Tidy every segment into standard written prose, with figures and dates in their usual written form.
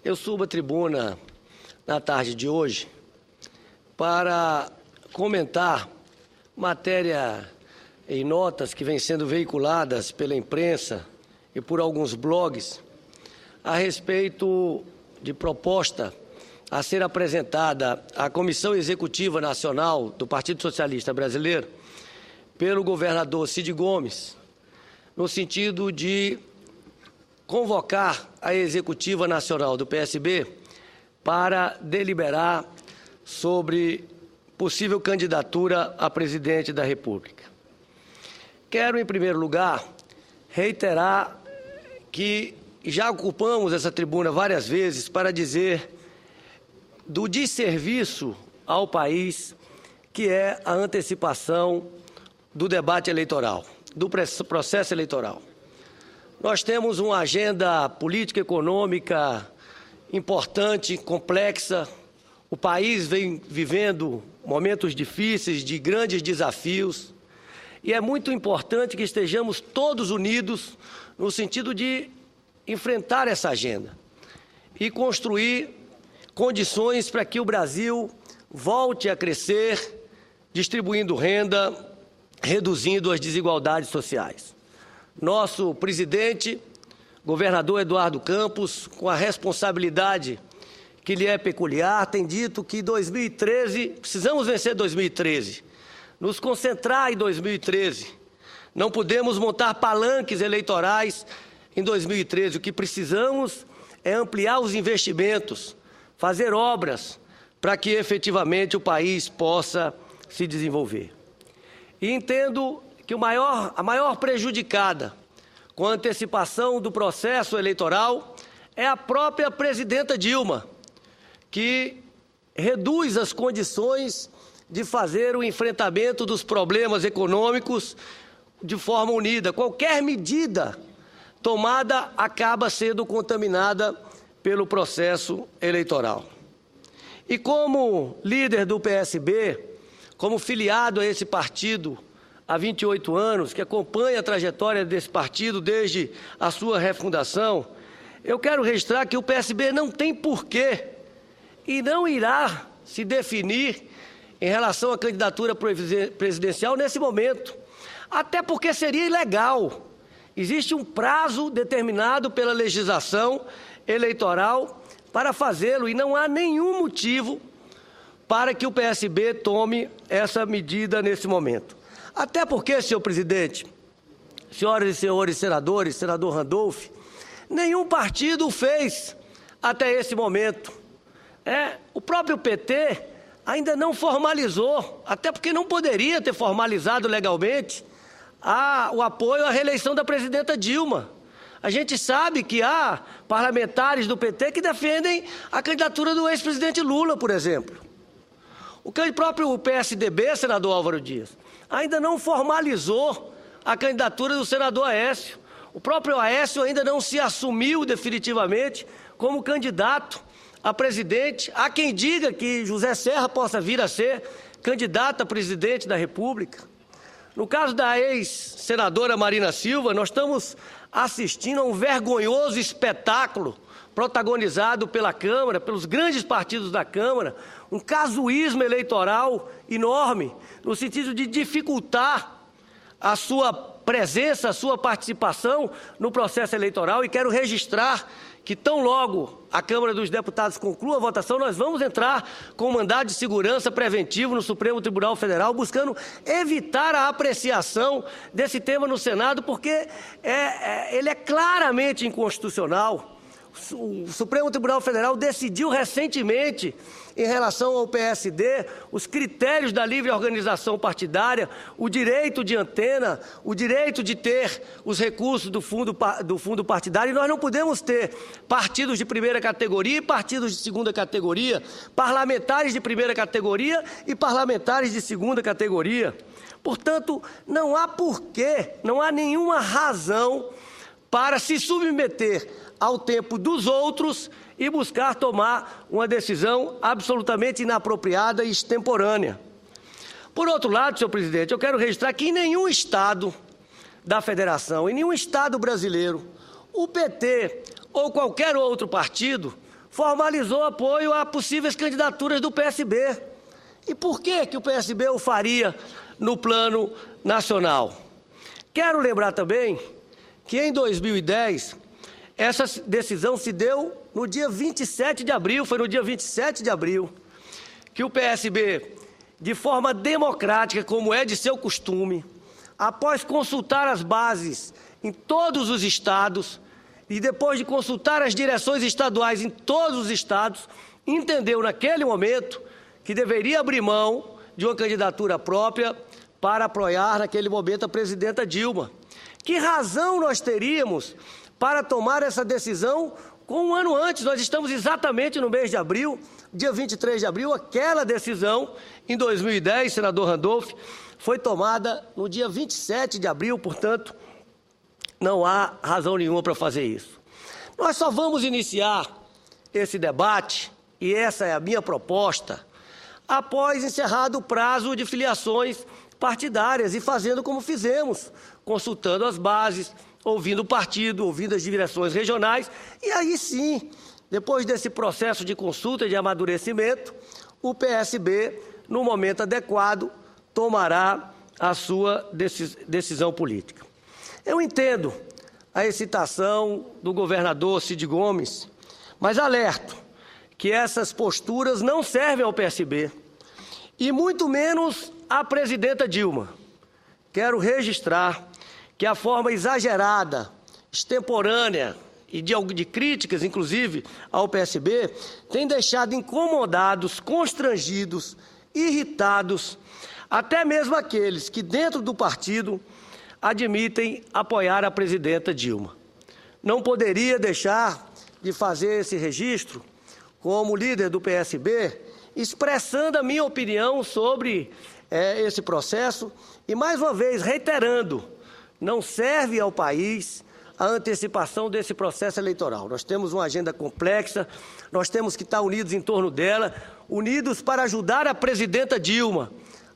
Eu subo à tribuna na tarde de hoje para comentar matéria e notas que vêm sendo veiculadas pela imprensa e por alguns blogs a respeito de proposta a ser apresentada à Comissão Executiva Nacional do Partido Socialista Brasileiro pelo governador Cid Gomes, no sentido de convocar a Executiva Nacional do PSB para deliberar sobre possível candidatura a presidente da República. Quero, em primeiro lugar, reiterar que já ocupamos essa tribuna várias vezes para dizer do desserviço ao país que é a antecipação do debate eleitoral, do processo eleitoral. Nós temos uma agenda política e econômica importante, complexa. O país vem vivendo momentos difíceis, de grandes desafios, e é muito importante que estejamos todos unidos no sentido de enfrentar essa agenda e construir condições para que o Brasil volte a crescer, distribuindo renda, reduzindo as desigualdades sociais. Nosso presidente, governador Eduardo Campos, com a responsabilidade que lhe é peculiar, tem dito que 2013, precisamos vencer 2013, nos concentrar em 2013. Não podemos montar palanques eleitorais em 2013. O que precisamos é ampliar os investimentos, fazer obras para que efetivamente o país possa se desenvolver. E entendo que a maior prejudicada com a antecipação do processo eleitoral é a própria presidenta Dilma, que reduz as condições de fazer o enfrentamento dos problemas econômicos de forma unida. Qualquer medida tomada acaba sendo contaminada pelo processo eleitoral. E como líder do PSB, como filiado a esse partido há 28 anos, que acompanha a trajetória desse partido desde a sua refundação, eu quero registrar que o PSB não tem porquê e não irá se definir em relação à candidatura presidencial nesse momento, até porque seria ilegal. Existe um prazo determinado pela legislação eleitoral para fazê-lo e não há nenhum motivo para que o PSB tome essa medida nesse momento. Até porque, senhor presidente, senhoras e senhores senadores, senador Randolph, nenhum partido fez até esse momento. O próprio PT ainda não formalizou, até porque não poderia ter formalizado legalmente o apoio à reeleição da presidenta Dilma. A gente sabe que há parlamentares do PT que defendem a candidatura do ex-presidente Lula, por exemplo. O próprio PSDB, senador Álvaro Dias, ainda não formalizou a candidatura do senador Aécio. O próprio Aécio ainda não se assumiu definitivamente como candidato a presidente. Há quem diga que José Serra possa vir a ser candidato a presidente da República. No caso da ex-senadora Marina Silva, nós estamos assistindo a um vergonhoso espetáculo protagonizado pela Câmara, pelos grandes partidos da Câmara, um casuísmo eleitoral enorme, no sentido de dificultar a sua presença, a sua participação no processo eleitoral. E quero registrar que tão logo a Câmara dos Deputados conclua a votação, nós vamos entrar com um mandado de segurança preventivo no Supremo Tribunal Federal, buscando evitar a apreciação desse tema no Senado, porque ele é claramente inconstitucional. O Supremo Tribunal Federal decidiu recentemente, em relação ao PSD, os critérios da livre organização partidária, o direito de antena, o direito de ter os recursos do fundo partidário. E nós não podemos ter partidos de primeira categoria e partidos de segunda categoria, parlamentares de primeira categoria e parlamentares de segunda categoria. Portanto, não há porquê, não há nenhuma razão para se submeter ao tempo dos outros e buscar tomar uma decisão absolutamente inapropriada e extemporânea. Por outro lado, senhor presidente, eu quero registrar que em nenhum estado da federação, em nenhum estado brasileiro, o PT ou qualquer outro partido formalizou apoio a possíveis candidaturas do PSB. E por que o PSB o faria no plano nacional? Quero lembrar também que em 2010, essa decisão se deu no dia 27 de abril, foi no dia 27 de abril, que o PSB, de forma democrática, como é de seu costume, após consultar as bases em todos os estados e depois de consultar as direções estaduais em todos os estados, entendeu naquele momento que deveria abrir mão de uma candidatura própria para apoiar naquele momento a presidenta Dilma. Que razão nós teríamos para tomar essa decisão com um ano antes? Nós estamos exatamente no mês de abril, dia 23 de abril, aquela decisão, em 2010, senador Randolph, foi tomada no dia 27 de abril, portanto, não há razão nenhuma para fazer isso. Nós só vamos iniciar esse debate, e essa é a minha proposta, após encerrado o prazo de filiações partidárias e fazendo como fizemos, consultando as bases, ouvindo o partido, ouvindo as direções regionais, e aí sim, depois desse processo de consulta e de amadurecimento, o PSB, no momento adequado, tomará a sua decisão política. Eu entendo a excitação do governador Cid Gomes, mas alerto que essas posturas não servem ao PSB, e muito menos à presidenta Dilma. Quero registrar que a forma exagerada, extemporânea e de críticas, inclusive, ao PSB, tem deixado incomodados, constrangidos, irritados, até mesmo aqueles que, dentro do partido, admitem apoiar a presidenta Dilma. Não poderia deixar de fazer esse registro, como líder do PSB, expressando a minha opinião sobre esse processo e, mais uma vez, reiterando, não serve ao país a antecipação desse processo eleitoral. Nós temos uma agenda complexa, nós temos que estar unidos em torno dela, unidos para ajudar a presidenta Dilma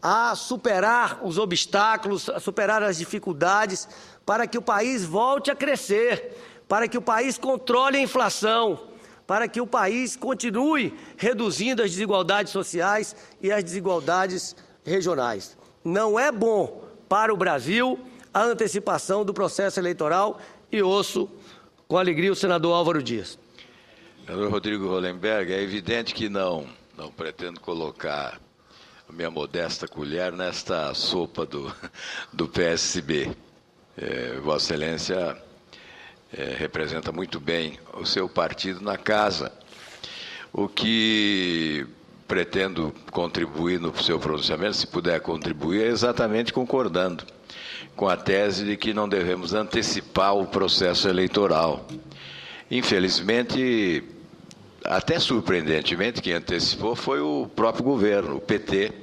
a superar os obstáculos, a superar as dificuldades, para que o país volte a crescer, para que o país controle a inflação, para que o país continue reduzindo as desigualdades sociais e as desigualdades regionais. Não é bom para o Brasil a antecipação do processo eleitoral, e ouço com alegria o senador Álvaro Dias. Senador Rodrigo Hollenberg, é evidente que não pretendo colocar a minha modesta colher nesta sopa do PSB. Vossa Excelência representa muito bem o seu partido na casa. O que pretendo contribuir no seu pronunciamento, se puder contribuir, é exatamente concordando com a tese de que não devemos antecipar o processo eleitoral. Infelizmente, até surpreendentemente, quem antecipou foi o próprio governo, o PT,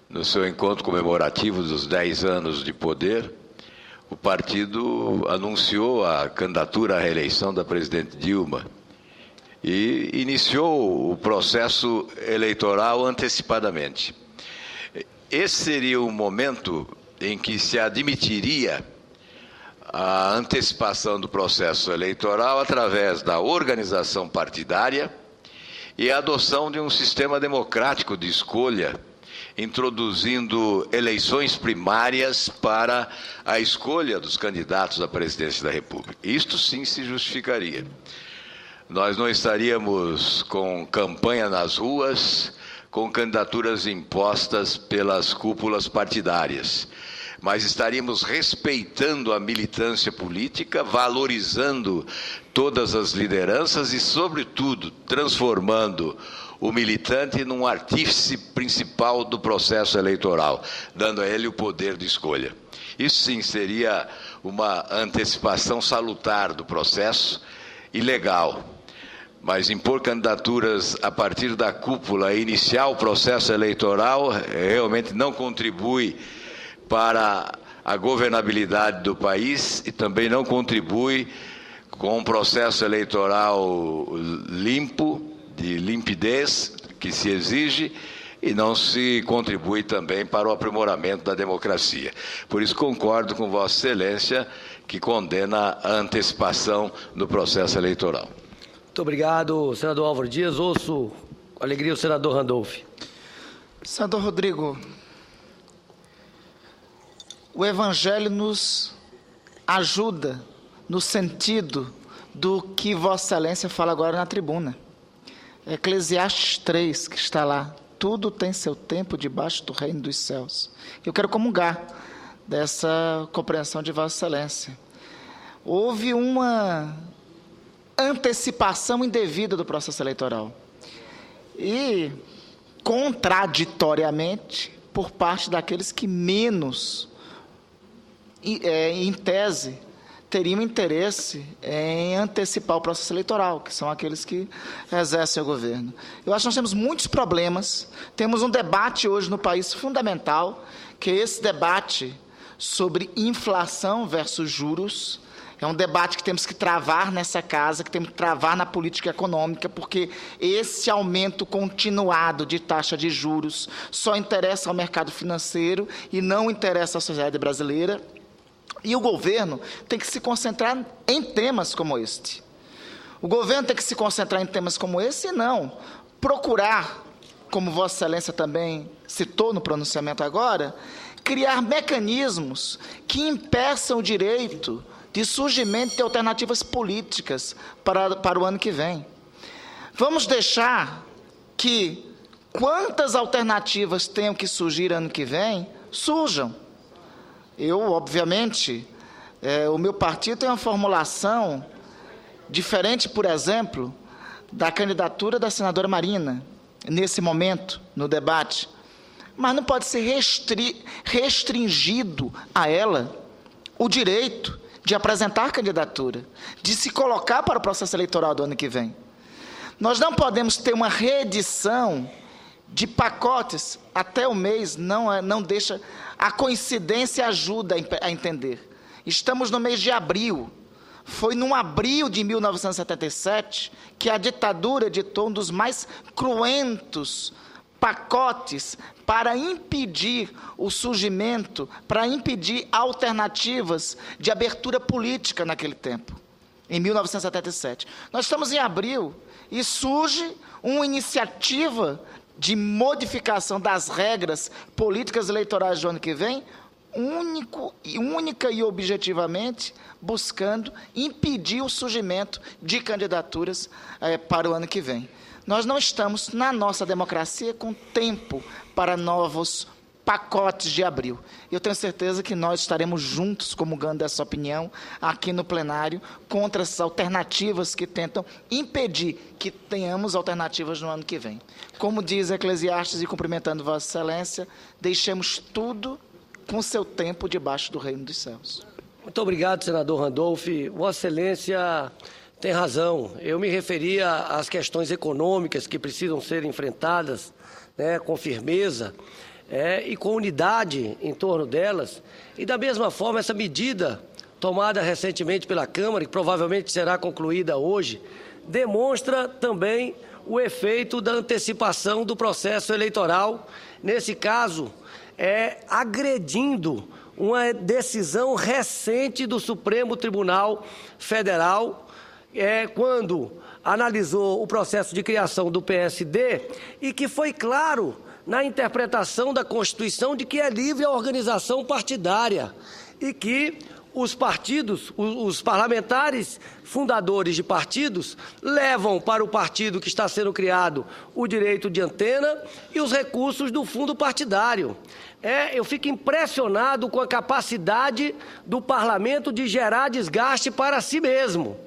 no seu encontro comemorativo dos 10 anos de poder. O partido anunciou a candidatura à reeleição da presidente Dilma e iniciou o processo eleitoral antecipadamente. Esse seria o momento em que se admitiria a antecipação do processo eleitoral através da organização partidária e a adoção de um sistema democrático de escolha, introduzindo eleições primárias para a escolha dos candidatos à presidência da República. Isto sim se justificaria. Nós não estaríamos com campanha nas ruas, com candidaturas impostas pelas cúpulas partidárias, mas estaríamos respeitando a militância política, valorizando todas as lideranças e, sobretudo, transformando o militante num artífice principal do processo eleitoral, dando a ele o poder de escolha. Isso sim seria uma antecipação salutar do processo e legal. Mas impor candidaturas a partir da cúpula e iniciar o processo eleitoral realmente não contribui para a governabilidade do país e também não contribui com um processo eleitoral limpo, de limpidez que se exige, e não se contribui também para o aprimoramento da democracia. Por isso concordo com Vossa Excelência, que condena a antecipação do processo eleitoral. Muito obrigado, senador Álvaro Dias. Ouço com alegria o senador Randolph. Senador Rodrigo, o Evangelho nos ajuda no sentido do que Vossa Excelência fala agora na tribuna. Eclesiastes 3, que está lá. Tudo tem seu tempo debaixo do reino dos céus. Eu quero comungar dessa compreensão de Vossa Excelência. Houve uma antecipação indevida do processo eleitoral. E, contraditoriamente, por parte daqueles que menos, em tese, teriam interesse em antecipar o processo eleitoral, que são aqueles que exercem o governo. Eu acho que nós temos muitos problemas. Temos um debate hoje no país fundamental, que é esse debate sobre inflação versus juros. É um debate que temos que travar nessa casa, que temos que travar na política econômica, porque esse aumento continuado de taxa de juros só interessa ao mercado financeiro e não interessa à sociedade brasileira. E o governo tem que se concentrar em temas como este. O governo tem que se concentrar em temas como esse e não procurar, como Vossa Excelência também citou no pronunciamento agora, criar mecanismos que impeçam o direito de surgimento de alternativas políticas para o ano que vem. Vamos deixar que quantas alternativas tenham que surgir ano que vem, surjam. Eu, obviamente, o meu partido tem uma formulação diferente, por exemplo, da candidatura da senadora Marina, nesse momento, no debate. Mas não pode ser restringido a ela o direito de apresentar candidatura, de se colocar para o processo eleitoral do ano que vem. Nós não podemos ter uma reedição de pacotes até o mês, não deixa, a coincidência ajuda a entender. Estamos no mês de abril. Foi no abril de 1977 que a ditadura editou um dos mais cruentos pacotes para impedir o surgimento, para impedir alternativas de abertura política naquele tempo, em 1977. Nós estamos em abril e surge uma iniciativa de modificação das regras políticas eleitorais do ano que vem, única e objetivamente buscando impedir o surgimento de candidaturas para o ano que vem. Nós não estamos, na nossa democracia, com tempo para novos pacotes de abril. Eu tenho certeza que nós estaremos juntos comungando essa opinião aqui no plenário contra essas alternativas que tentam impedir que tenhamos alternativas no ano que vem. Como diz Eclesiastes, e cumprimentando Vossa Excelência, deixemos tudo com seu tempo debaixo do reino dos céus. Muito obrigado, senador Randolph. Vossa Excelência tem razão. Eu me referia às questões econômicas que precisam ser enfrentadas, né, com firmeza e com unidade em torno delas. E, da mesma forma, essa medida tomada recentemente pela Câmara, que provavelmente será concluída hoje, demonstra também o efeito da antecipação do processo eleitoral, nesse caso, agredindo uma decisão recente do Supremo Tribunal Federal, quando analisou o processo de criação do PSD e que foi claro na interpretação da Constituição de que é livre a organização partidária e que os partidos, os parlamentares fundadores de partidos levam para o partido que está sendo criado o direito de antena e os recursos do fundo partidário. Eu fico impressionado com a capacidade do parlamento de gerar desgaste para si mesmo.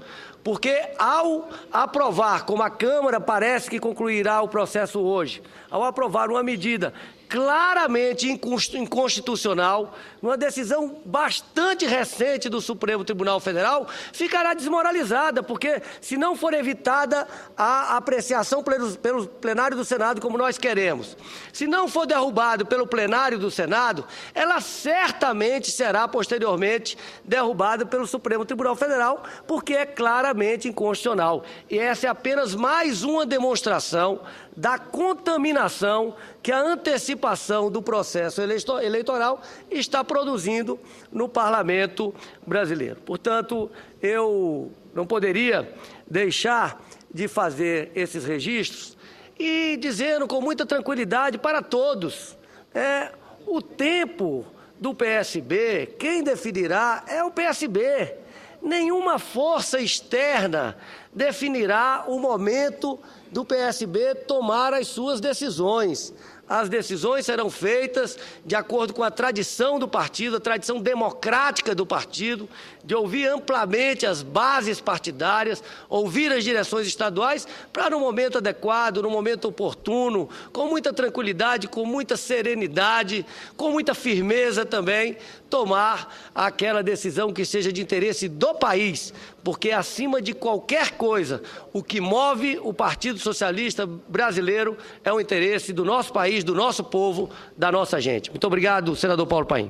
Porque, ao aprovar, como a Câmara parece que concluirá o processo hoje, ao aprovar uma medida claramente inconstitucional, numa decisão bastante recente do Supremo Tribunal Federal, ficará desmoralizada, porque, se não for evitada a apreciação pelo plenário do Senado, como nós queremos, se não for derrubado pelo plenário do Senado, ela certamente será, posteriormente, derrubada pelo Supremo Tribunal Federal, porque é claramente inconstitucional. E essa é apenas mais uma demonstração da contaminação que a antecipação do processo eleitoral está produzindo no parlamento brasileiro. Portanto, eu não poderia deixar de fazer esses registros e dizendo com muita tranquilidade para todos, o tempo do PSB, quem definirá é o PSB. Nenhuma força externa definirá o momento do PSB tomar as suas decisões. As decisões serão feitas de acordo com a tradição do partido, a tradição democrática do partido, de ouvir amplamente as bases partidárias, ouvir as direções estaduais, para no momento adequado, no momento oportuno, com muita tranquilidade, com muita serenidade, com muita firmeza também, tomar aquela decisão que seja de interesse do país, porque acima de qualquer coisa, o que move o Partido Socialista Brasileiro é o interesse do nosso país, do nosso povo, da nossa gente. Muito obrigado, senador Paulo Paim.